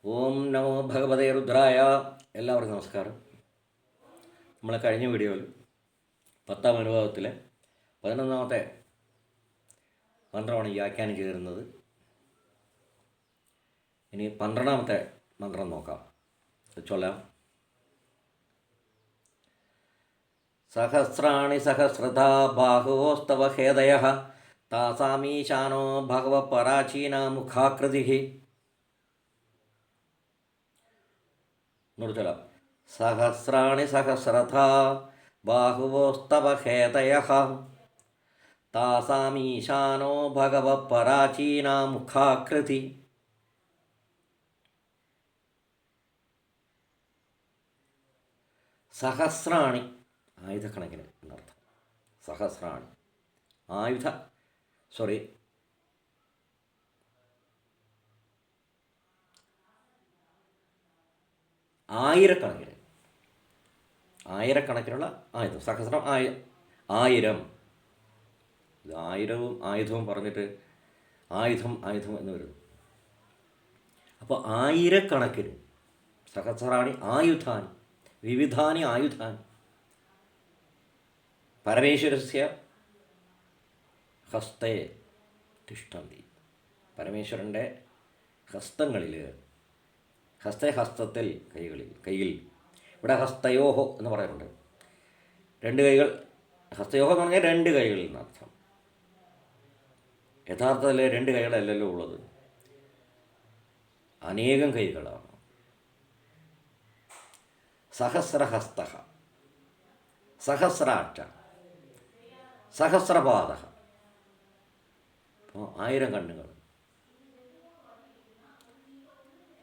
ഓം നമോ ഭഗവതേ രുദ്രായ. എല്ലാവർക്കും നമസ്കാരം. നമ്മൾ കഴിഞ്ഞ വീഡിയോയിൽ 10ാം അനുഭവത്തിലെ 11ാമത്തെ മന്ത്രമാണ് വ്യാഖ്യാനം ചെയ്തിരുന്നത്. ഇനി 12ാമത്തെ മന്ത്രം നോക്കാം, ചൊല്ലാം. സഹസ്രാണി സഹസ്രധാ ബാഹുവോസ്തവ ഹേദയഃ താസാമീശാനോ ഭഗവപരാചീന മുഖാകൃതി. ചൊല്ലാം. സഹസ്രാണി സഹസ്രധാ ബാഹുവോസ്തവ ഹേതയഃ താസാമീശാനോ ഭഗവപരാചീന മുഖാകൃതി. സഹസ്രാണി ആയുധക്കണക്കിന് എന്നർത്ഥം. സഹസ്രാണി ആയിരക്കണക്കിനുള്ള ആയുധം. സഹസ്രം ആയിരം. ഇത് ആയുധവും പറഞ്ഞിട്ട് ആയുധം എന്ന് വരുന്നു. അപ്പോൾ ആയിരക്കണക്കിന് സഹസ്രാണി ആയുധാനി വിവിധാനി ആയുധാനി പരമേശ്വരസ്യ ഹസ്തേ തിഷ്ഠന്തി. പരമേശ്വരൻ്റെ ഹസ്തങ്ങളിൽ, ഹസ്തത്തിൽ കൈയിൽ. ഇവിടെ ഹസ്തയോഹോ എന്ന് പറയുന്നുണ്ട്. രണ്ട് കൈകൾ. ഹസ്തയോഹോ എന്ന് പറഞ്ഞാൽ രണ്ട് കൈകളിൽ എന്നർത്ഥം. യഥാർത്ഥത്തിൽ രണ്ട് കൈകളല്ലല്ലോ ഉള്ളത്, അനേകം കൈകളാണ്. സഹസ്രഹസ്ത, സഹസ്രാക്ഷ, സഹസ്രപാദ. അപ്പോൾ 1000 കണ്ണുകൾ.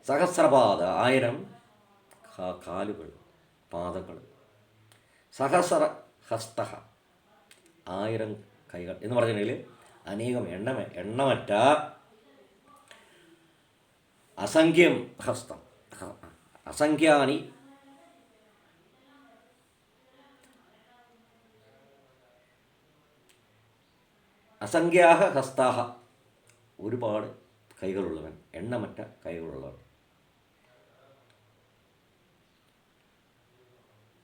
സഹസ്രപാദ 1000 കാലുകൾ, പാദങ്ങൾ. സഹസ്രഹസ്ത 1000 കൈകൾ എന്ന് പറഞ്ഞിട്ടുണ്ടെങ്കിൽ അനേകം എണ്ണമറ്റ അസംഖ്യം ഹസ്തം. അസംഖ്യാനി അസംഖ്യാഹ ഹസ്താഹ, ഒരുപാട് കൈകളുള്ളവൻ, എണ്ണമറ്റ കൈകളുള്ളവൻ.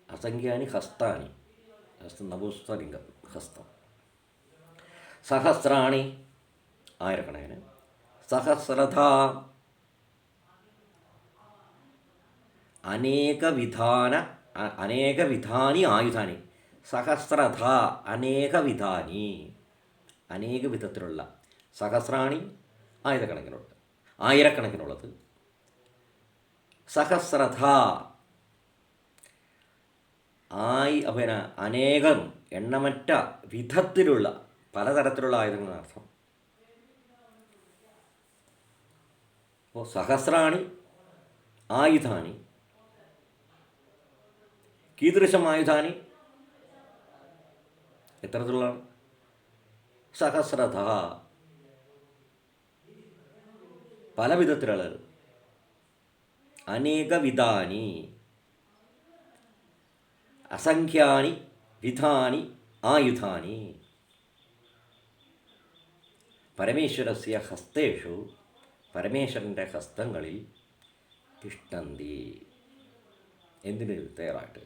അസംഖ്യാനി ഹസ്താനി, നപുംസകലിംഗം ഹസ്തം. സഹസ്രാണി ആയിരക്കണക്കിന്. സഹസ്രധാ അനേകവിധാനി ആയുധാനി. സഹസ്രധ അനേകവിധാനി, അനേക വിധത്തിലുള്ള. സഹസ്രാണി ആയിരക്കണക്കിനുള്ളത്. സഹസ്രധ അനേകം എണ്ണമറ്റ വിധത്തിലുള്ള, പലതരത്തിലുള്ള ആയുധങ്ങളെന്നർത്ഥം. അപ്പോൾ സഹസ്രാണി ആയുധാനി. കീദൃശം ആയുധാനി, എത്തരത്തിലുള്ളതാണ്? സഹസ്രധ പല വിധത്തിലുള്ളത്. അനേകവിധാനി അസംഖ്യാനി വിധാനി ആയുധാനി. പരമേശ്വരസ്യ ഹസ്തേഷു, പരമേശ്വരൻ്റെ ഹസ്തങ്ങളിൽ. തിഷ്ഠന്തി എന്തിന് തയ്യാറായിട്ട്?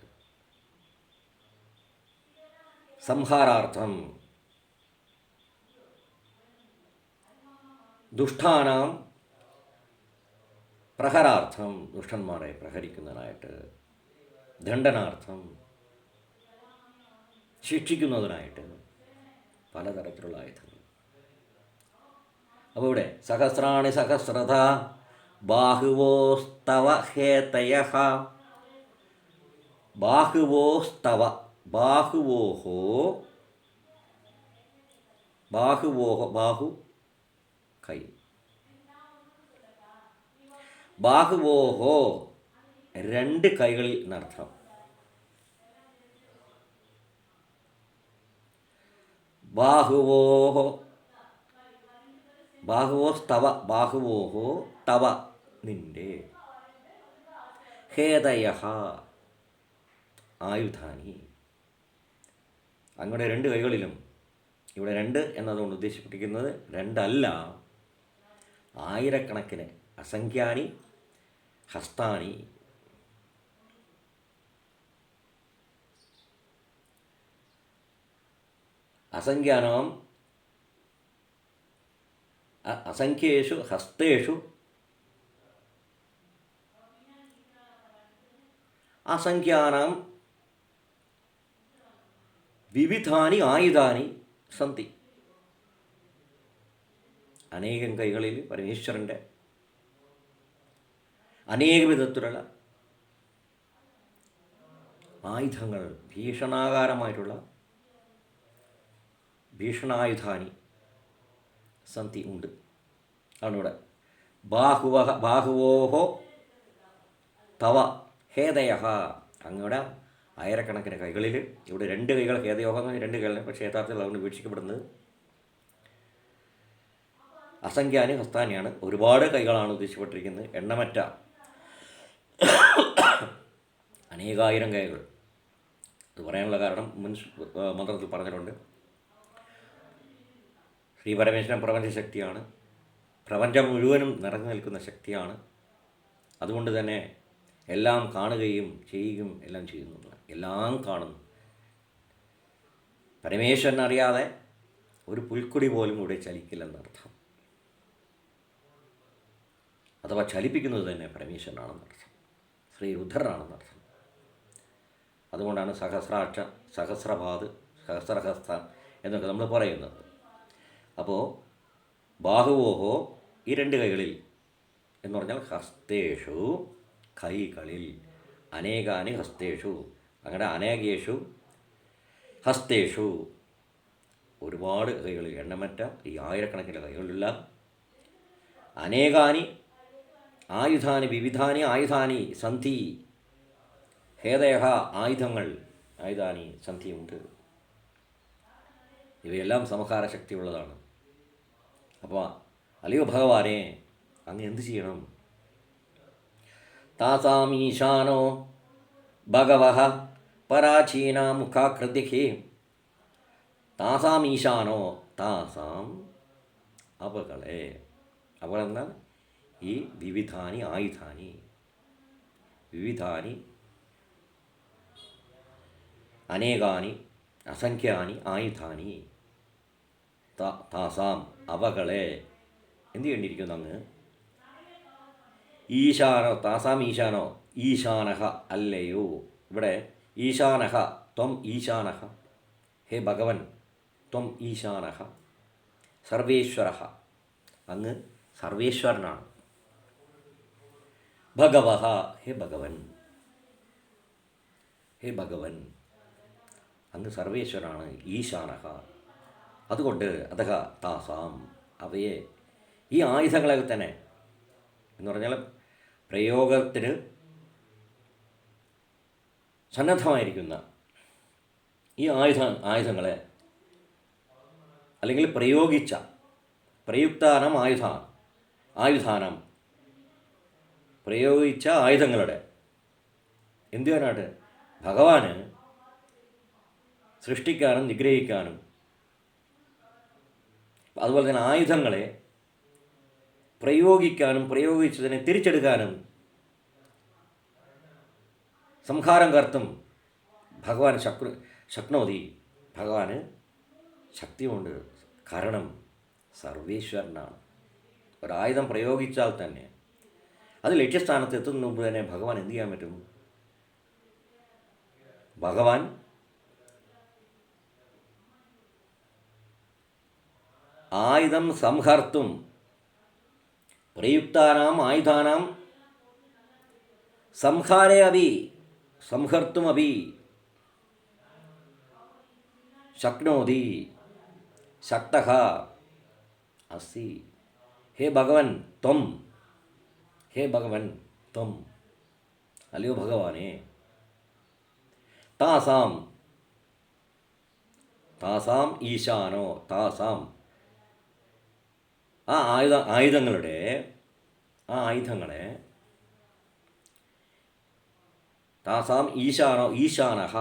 സംഹാരാർത്ഥം, ദുഷ്ടാനാം പ്രഹരാർത്ഥം, ദുഷ്ടന്മാരെ പ്രഹരിക്കുന്നതിനായിട്ട്. ദണ്ഡനാർത്ഥം, ശിക്ഷിക്കുന്നതിനായിട്ട്. പലതരത്തിലുള്ള ആയുധങ്ങൾ. അപ്പോൾ ഇവിടെ സഹസ്രാണി സഹസ്രധ ബാഹുവോസ്തവ ഹേതയഃ. ബാഹുവോസ്തവ, ബാഹുവോഹോ, ബാഹു കൈ. ബാഹുവോഹോ 2 കൈകളിൽ എന്നർത്ഥം. ബാഹുവോസ്തവ, ബാഹുവോഹോ തവ നിന്റെ. ഹേതയഃ ആയുധാനി. അങ്ങയുടെ 2 കൈകളിലും. ഇവിടെ 2 എന്നതുകൊണ്ട് ഉദ്ദേശിപ്പിക്കുന്നത് 2 അല്ല, ആയിരക്കണക്കിന്, അസംഖ്യാനി ഹസ്താനി അസംഖ്യാനാം അസംഖ്യേഷു ഹസ്തേഷു അസംഖ്യാനാം വിവിധാനി ആയുധാനി സന്തി. അനേകം കൈകളിൽ പരമേശ്വരൻ്റെ അനേക വിധത്തിലുള്ള ആയുധങ്ങൾ, ഭീഷണാകാരമായിട്ടുള്ള ഭീഷണായുധാനി സന്തി ഉണ്ട്. ആണിവിടെ ബാഹുവോഹോ തവ ഹേതയ. അങ്ങയുടെ ആയിരക്കണക്കിന് കൈകളിൽ ഇവിടെ രണ്ട് കൈകൾ, ഹേതയോഹം രണ്ട് കൈകൾ, പക്ഷേ യഥാർത്ഥത്തിൽ അതുകൊണ്ട് വീക്ഷിക്കപ്പെടുന്നത് അസംഖ്യാനി ഹസ്താനിയാണ്. ഒരുപാട് കൈകളാണ് ഉദ്ദേശിക്കപ്പെട്ടിരിക്കുന്നത്, എണ്ണമറ്റ അനേകായിരം കൈകൾ. ഇത് പറയാനുള്ള കാരണം മന്ത്രത്തിൽ പറഞ്ഞിട്ടുണ്ട്. ശ്രീ പരമേശ്വരൻ പ്രപഞ്ചശക്തിയാണ്, പ്രപഞ്ചം മുഴുവനും നിറഞ്ഞു നിൽക്കുന്ന ശക്തിയാണ്. അതുകൊണ്ട് തന്നെ എല്ലാം കാണുകയും ചെയ്യുകയും എല്ലാം ചെയ്യുന്നു, എല്ലാം കാണുന്നു. പരമേശ്വരൻ അറിയാതെ ഒരു പുൽക്കൊടി പോലും ഇവിടെ ചലിക്കില്ലെന്നർത്ഥം. അഥവാ ചലിപ്പിക്കുന്നത് തന്നെ പരമേശ്വരനാണെന്നർത്ഥം, ശ്രീ രുദ്രനാണെന്നർത്ഥം. അതുകൊണ്ടാണ് സഹസ്രാക്ഷ, സഹസ്രപാദ്, സഹസ്രഹസ്ത എന്നൊക്കെ നമ്മൾ പറയുന്നത്. അപ്പോൾ ബാഹുവോഹോ ഈ രണ്ട് കൈകളിൽ എന്ന് പറഞ്ഞാൽ ഹസ്തേഷു കൈകളിൽ, അനേകാനി ഹസ്തേഷു അങ്ങനെ അനേകേഷു ഹസ്തേഷു ഒരുപാട് കൈകളിൽ, എണ്ണമറ്റ ഈ ആയിരക്കണക്കിന് കൈകളിലുള്ള അനേകാനി ആയുധാനി വിവിധാനി ആയുധാനി സന്ധി ഹേതയ ആയുധങ്ങൾ, ആയുധാനി സന്ധിയുണ്ട്. ഇവയെല്ലാം സമഹാര ശക്തിയുള്ളതാണ്. അപ്പോൾ അല്ലയോ ഭഗവാനെ, അങ്ങ് എന്ത് ചെയ്യണം? താസാം ഈശാനോ ഭഗവഃ പരാചീന മുഖാകൃതി. താസാം ഈശാനോ, താസാം അവകളെ, അവളെന്നാൽ ഈ വിവിധാനി ആയുധാനി, വിവിധാനി അനേകാനി അസംഖ്യാനി ആയുധാനി, താസാം അവകളെ എന്ത് ചെയ്യേണ്ടിയിരിക്കുന്നു? അങ്ങ് ഈശാനോ, താസാം ഈശാനോ, ഈശാനഹ അല്ലയോ. ഇവിടെ ഈശാനഹ, ത്വം ഈശാനഹ, ഹേ ഭഗവൻ, ത്വം ഈശാനഹ, സർവേശ്വര, അങ്ങ് സർവേശ്വരനാണ്. ഭഗവഹ, ഹേ ഭഗവൻ, ഹേ ഭഗവൻ, അങ്ങ് സർവേശ്വരനാണ്. ഈശാനഹ, അതുകൊണ്ട് അതഹ താസാം, അവയെ ഈ ആയുധങ്ങളെ തന്നെ എന്ന് പറഞ്ഞാൽ പ്രയോഗത്തിന് സന്നദ്ധമായിരിക്കുന്ന ഈ ആയുധങ്ങളെ, അല്ലെങ്കിൽ പ്രയുക്താനം ആയുധാനം പ്രയോഗിച്ച ആയുധങ്ങളുടെ എന്തു ചെയ്യാനായിട്ട്? ഭഗവാന് സൃഷ്ടിക്കാനും നിഗ്രഹിക്കാനും, അതുപോലെ തന്നെ ആയുധങ്ങളെ പ്രയോഗിക്കാനും പ്രയോഗിച്ചതിനെ തിരിച്ചെടുക്കാനും സംഹാരം കർത്തും ഭഗവാൻ ശക്നോതി. ഭഗവാന് ശക്തിയുണ്ട്, കാരണം സർവേശ്വരനാണ്. ഒരായുധം പ്രയോഗിച്ചാൽ തന്നെ അത് ലക്ഷ്യസ്ഥാനത്ത് എത്തുന്നതിന് മുമ്പ് തന്നെ ഭഗവാൻ എന്ത് ചെയ്യാൻ പറ്റും? ഭഗവാൻ ആയുധം സംഹർത്തും പ്രയുക്താനാം ആയുധാനാം സംഹാരേ അഭി സംഹർത്തുമഭി ശക്നോതി ശക്തഃ അസി. ഹേ ഭഗവൻ ത്വം, ഹേ ഭഗവൻ ത്വം, അല്ലയോ ഭഗവാനെ, താസാം, താസാം ഈശാനോ, താസാം ആ ആയുധങ്ങളെ താസാം ഈശാനോ, ഈശാനഹ,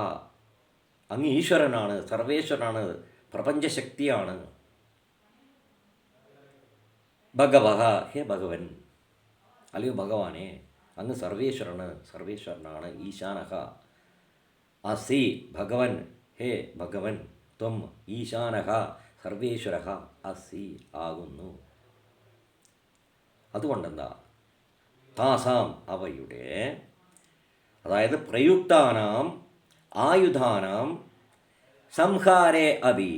അങ്ങ് ഈശ്വരനാണ്, സർവേശ്വരനാണ്, പ്രപഞ്ചശക്തിയാണ്. ഭഗവഹ, ഹേ ഭഗവൻ, അല്ലയോ ഭഗവാനെ, അങ്ങ് സർവേശ്വരനാണ്. ഈശാനഹ അസി ഭഗവൻ, ഹേ ഭഗവൻ, ത്വം ഈശാനഹ സർവേശ്വര അസി ആകുന്നു. അതുകൊണ്ടെന്താ, താസാം അവയുടെ, അതായത് പ്രയുക്താനാം ആയുധാനാം സംഹാരേ അഭി,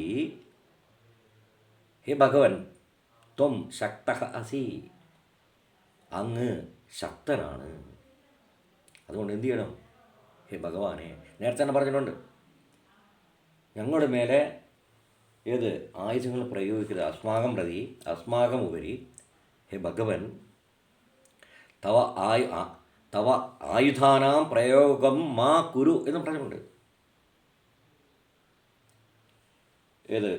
ഹേ ഭഗവൻ ത്വം ശക്തഃ അസി, അങ്ങ് ശക്തനാണ്. അതുകൊണ്ട് എന്തു ചെയ്യണം? ഹേ ഭഗവാനെ, നേരത്തെ തന്നെ പറഞ്ഞിട്ടുണ്ട്, ഞങ്ങളുടെ മേലെ ഏത് ആയുധങ്ങൾ പ്രയോഗിക്കരുത്. അസ്മാകം പ്രതി അസ്മാകം ഉപരി ഹേ ഭഗവൻ തവ ആയുധാനാം പ്രയോഗം മാ കുരു എന്ന് പറഞ്ഞിട്ടുണ്ട്. ഏത്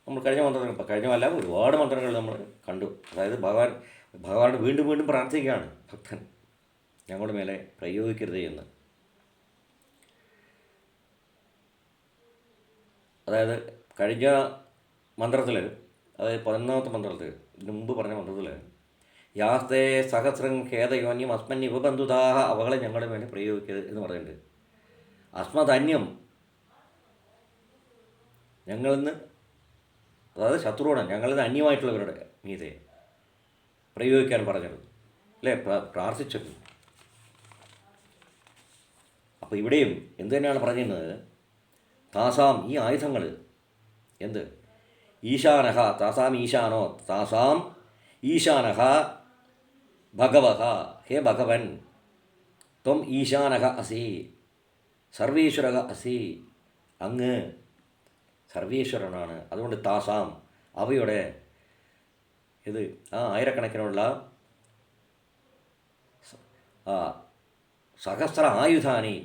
നമ്മൾ കഴിഞ്ഞ മന്ത്രങ്ങൾ, കഴിഞ്ഞല്ല ഒരുപാട് മന്ത്രങ്ങൾ നമ്മൾ കണ്ടു. അതായത് ഭഗവാനോട് വീണ്ടും വീണ്ടും പ്രാർത്ഥിക്കുകയാണ് ഭക്തൻ, ഞങ്ങളുടെ മേലെ പ്രയോഗിക്കരുത് എന്ന്. അതായത് കഴിഞ്ഞ മന്ത്രത്തിൽ, അതായത് 11ാമത്തെ മന്ത്രത്തിൽ, ഇതിന് മുമ്പ് പറഞ്ഞ മന്ത്രത്തിൽ, യാസ്തേ സഹസ്രം ഖേദയോന്യം അസ്മന്യ ഉപബന്ധുതാഹ, അവകളെ ഞങ്ങളുടെ മേലെ പ്രയോഗിക്കരുത് എന്ന് പറഞ്ഞിട്ടുണ്ട്. അസ്മധന്യം, ഞങ്ങളിന്ന്, അതായത് ശത്രുവാണ്, ഞങ്ങളിന്ന് അന്യമായിട്ടുള്ളവരുടെ മീതെ പ്രയോഗിക്കാൻ പറഞ്ഞത് അല്ലേ, പ്രാർത്ഥിച്ചത്. അപ്പോൾ ഇവിടെയും എന്തു തന്നെയാണ് പറഞ്ഞിരുന്നത്? താസാം, ഈ ആയുധങ്ങൾ എന്ത്? ഈശാനഹ, താസാം ഈശാനോ, താസാം ഈശാനഹ ഭഗവഹ, ഹേ ഭഗവൻ ത്വം ഈശാനഹ അസി സർവേശ്വര അസി, അങ്ങ് സർവേശ്വരനാണ്. അതുകൊണ്ട് താസാം, അവയുടെ ഇത് ആയിരക്കണക്കിനുള്ള സഹസ്ര ആയുധാനി,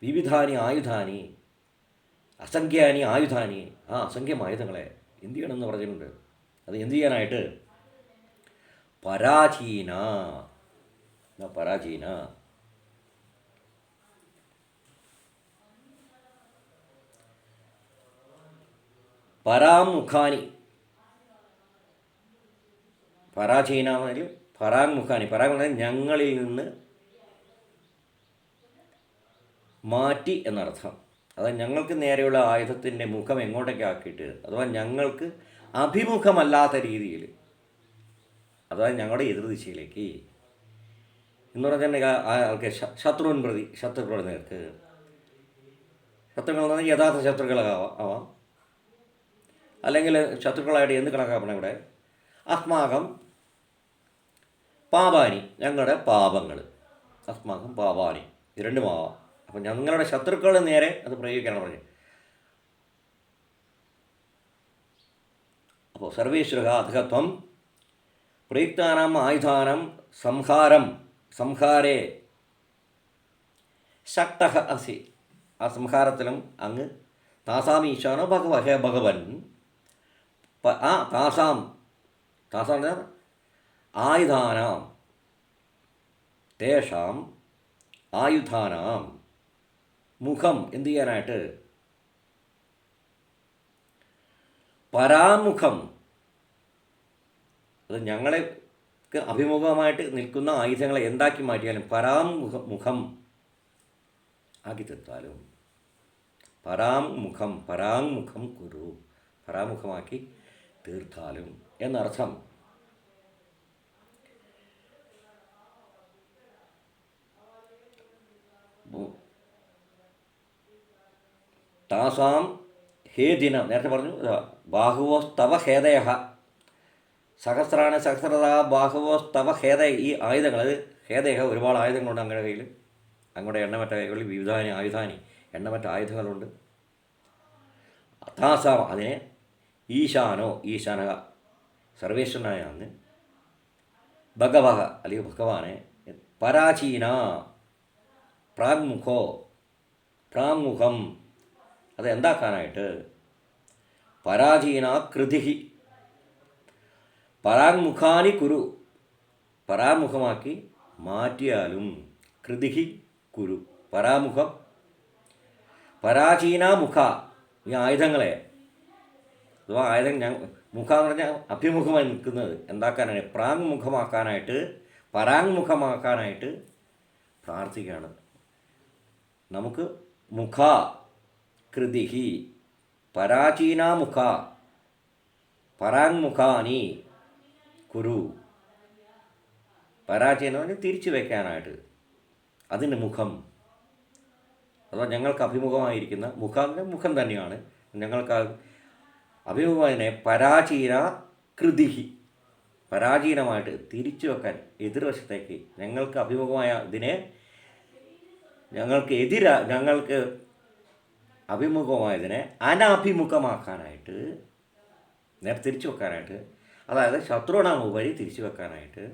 വിവിധാനി ആയുധാനി, അസംഖ്യാനി ആയുധാനി, അസംഖ്യം ആയുധങ്ങളെ എന്തു ചെയ്യണമെന്ന് പറഞ്ഞിട്ടുണ്ട്. അത് എന്തു ചെയ്യാനായിട്ട്? പരാചീന, പരാചീന, പരാമുഖാനി, പരാചീന എന്നതിൽ പരാങ്മുഖാനി, പരാഗ് ഞങ്ങളിൽ നിന്ന് മാറ്റി എന്നർത്ഥം. അതായത് ഞങ്ങൾക്ക് നേരെയുള്ള ആയുധത്തിൻ്റെ മുഖം എങ്ങോട്ടേക്ക് ആക്കിയിട്ട്, അഥവാ ഞങ്ങൾക്ക് അഭിമുഖമല്ലാത്ത രീതിയിൽ, അതായത് ഞങ്ങളുടെ എതിർദിശയിലേക്ക് എന്ന് പറഞ്ഞാൽ ആൾക്ക് ശത്രുക്കളുടെ നേർക്ക്, ശത്രുക്കൾ എന്ന് പറഞ്ഞാൽ യഥാർത്ഥ ശത്രുക്കളാവാം, അല്ലെങ്കിൽ ശത്രുക്കളായിട്ട് എന്ത് കണക്കാക്കണം ഇവിടെ? അസ്മാകം പാപാനി, ഞങ്ങളുടെ പാപങ്ങൾ, അസ്മാകം പാപാനി, ഇത് രണ്ടുമാവാം. അപ്പം ഞങ്ങളുടെ ശത്രുക്കളുടെ നേരെ അത് പ്രയോഗിക്കാനാണ് പറഞ്ഞത്. അപ്പോൾ സർവേശ്വര അധകത്വം പ്രയുക്താനാം ആയുധാനം സംഹാരേ ശക്തഃ അസി, ആ സംഹാരത്തിലും അങ്ങ് താസാം ഈശാനോ ഹേ ഭഗവൻ, താസാം ആയുധാനാം, തേഷാം ആയുധാനാം മുഖം എന്തു ചെയ്യാനായിട്ട്? പരാമുഖം, അത് ഞങ്ങൾക്ക് അഭിമുഖമായിട്ട് നിൽക്കുന്ന ആയുധങ്ങളെ എന്താക്കി മാറ്റിയാലും പരാമുഖം ആക്കി തീർത്താലും, പരാമുഖം കുരു, പരാമുഖമാക്കി തീർത്താലും എന്നർത്ഥം. താസാം ഹേ ദിനം, നേരത്തെ പറഞ്ഞു, ബാഹുവോസ്തവ ഹേദയ, സഹസ്രാണ് സഹസ്രത ബാഹുവോസ്തവ ഹേദയ, ഈ ആയുധങ്ങൾ, ഹേദയ ഒരുപാട് ആയുധങ്ങളുണ്ട് അങ്ങയുടെ കയ്യിൽ, അങ്ങയുടെ എണ്ണമറ്റ കൈകളിൽ വിവിധാനി ആയുധാനി, എണ്ണമറ്റ ആയുധങ്ങളുണ്ട്. താസാം, അതിനെ ഈശാനോ, ഈശാന സർവേശ്വരനായ അങ്ങ്, ഭഗവഹ അല്ലെങ്കിൽ ഭഗവാനെ, പരാചീന പ്രാങ്മുഖം, അതെന്താക്കാനായിട്ട്? പരാചീന കൃതിഹി, പരാങ്മുഖാനി കുരു, പരാമുഖമാക്കി മാറ്റിയാലും, കൃതിഹി കുരു, പരാമുഖം, പരാചീന മുഖ, ഈ ആയുധങ്ങളെ, അഥവാ മുഖ എന്ന് പറഞ്ഞാൽ അഭിമുഖമായി നിൽക്കുന്നത് എന്താക്കാനാണ്? പരാങ്മുഖമാക്കാനായിട്ട് പ്രാർത്ഥിക്കുകയാണ്. നമുക്ക് മുഖ കൃതിഹി പരാചീനാമുഖ പരാങ്മുഖാനി കുരു. പരാചീനം എന്ന് പറഞ്ഞാൽ തിരിച്ചു വയ്ക്കാനായിട്ട്, അതിന് മുഖം അഥവാ ഞങ്ങൾക്ക് അഭിമുഖമായിരിക്കുന്ന മുഖം തന്നെയാണ്. ഞങ്ങൾക്ക് അഭിമുഖമായതിനെ പരാചീന കൃതിഹി, പരാചീനമായിട്ട് തിരിച്ചു വെക്കാൻ, എതിർവശത്തേക്ക് ഞങ്ങൾക്ക് അഭിമുഖമായ ഇതിനെ ഞങ്ങൾക്ക് അഭിമുഖമായതിനെ അനഭിമുഖമാക്കാനായിട്ട്, നേരെ തിരിച്ചു വെക്കാനായിട്ട്, അതായത് ശത്രുണാം ഉപരി തിരിച്ചു വെക്കാനായിട്ട്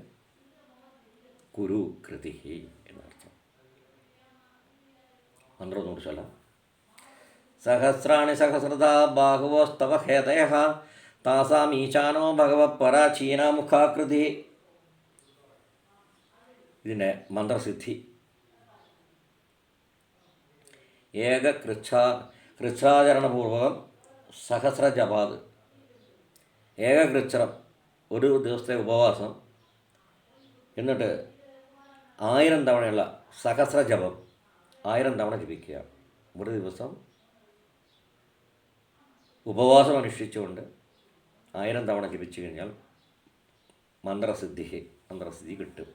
കുരു കൃതിഹി എന്നർത്ഥം. മന്ത്രം ഒന്നുകൂടി ചൊല്ലാം. സഹസ്രാണി സഹസ്രതാ ബാഹുവോസ്തവ ഹേതയഃ താസാം ഈശാനോ ഭഗവത് പരാചീനാമുഖാകൃതി. ഇതിൻ്റെ മന്ത്രസിദ്ധി: കൃച്ഛാചരണപൂർവകം സഹസ്രജപാത്. ഏകകൃച്ഛ്രം, ഒരു ദിവസത്തെ ഉപവാസം, എന്നിട്ട് 1000 തവണയുള്ള സഹസ്രജപം, 1000 തവണ ജപിക്കുക. ഒരു ദിവസം ഉപവാസം അനുഷ്ഠിച്ചുകൊണ്ട് 1000 തവണ ജപിച്ചു കഴിഞ്ഞാൽ മന്ത്രസിദ്ധി കിട്ടും.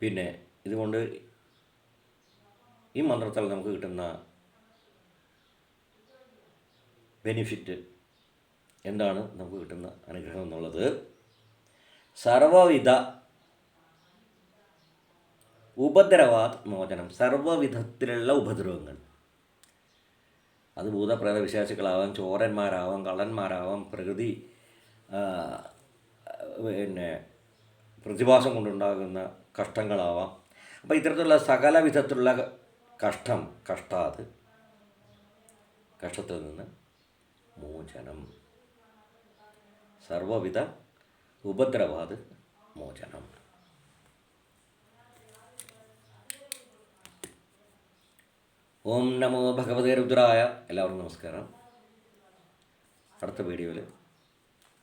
പിന്നെ ഇതുകൊണ്ട് ഈ മന്ത്രത്താൽ നമുക്ക് കിട്ടുന്ന ബെനിഫിറ്റ് എന്താണ്, നമുക്ക് കിട്ടുന്ന അനുഗ്രഹം എന്നുള്ളത്, സർവവിധ ഉപദ്രവാത് മോചനം. സർവവിധത്തിലുള്ള ഉപദ്രവങ്ങൾ, അത് ഭൂതപ്രേത വിശേഷങ്ങളാവാം, ചോരന്മാരാവാം, കള്ളന്മാരാവാം, പ്രകൃതി പ്രതിഭാസം കൊണ്ടുണ്ടാകുന്ന കഷ്ടങ്ങളാവാം. അപ്പോൾ ഇത്തരത്തിലുള്ള സകല വിധത്തിലുള്ള കഷ്ടത്തിൽ നിന്ന് മോചനം. സർവവിധ ഉപദ്രവാത് മോചനം. ഓം നമോ ഭഗവതേ രുദ്രായ. എല്ലാവർക്കും നമസ്കാരം. അടുത്ത വീഡിയോയിൽ,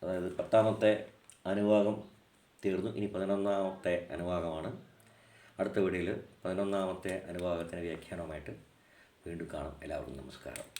അതായത് 10ാമത്തെ അനുവാകം തീർന്നു, ഇനി 11ാമത്തെ അനുവാകമാണ്. അടുത്ത വീഡിയോയിൽ 11ാമത്തെ അനുവാകത്തിന് വ്യാഖ്യാനവുമായിട്ട് വീണ്ടും കാണാം. എല്ലാവർക്കും നമസ്കാരം.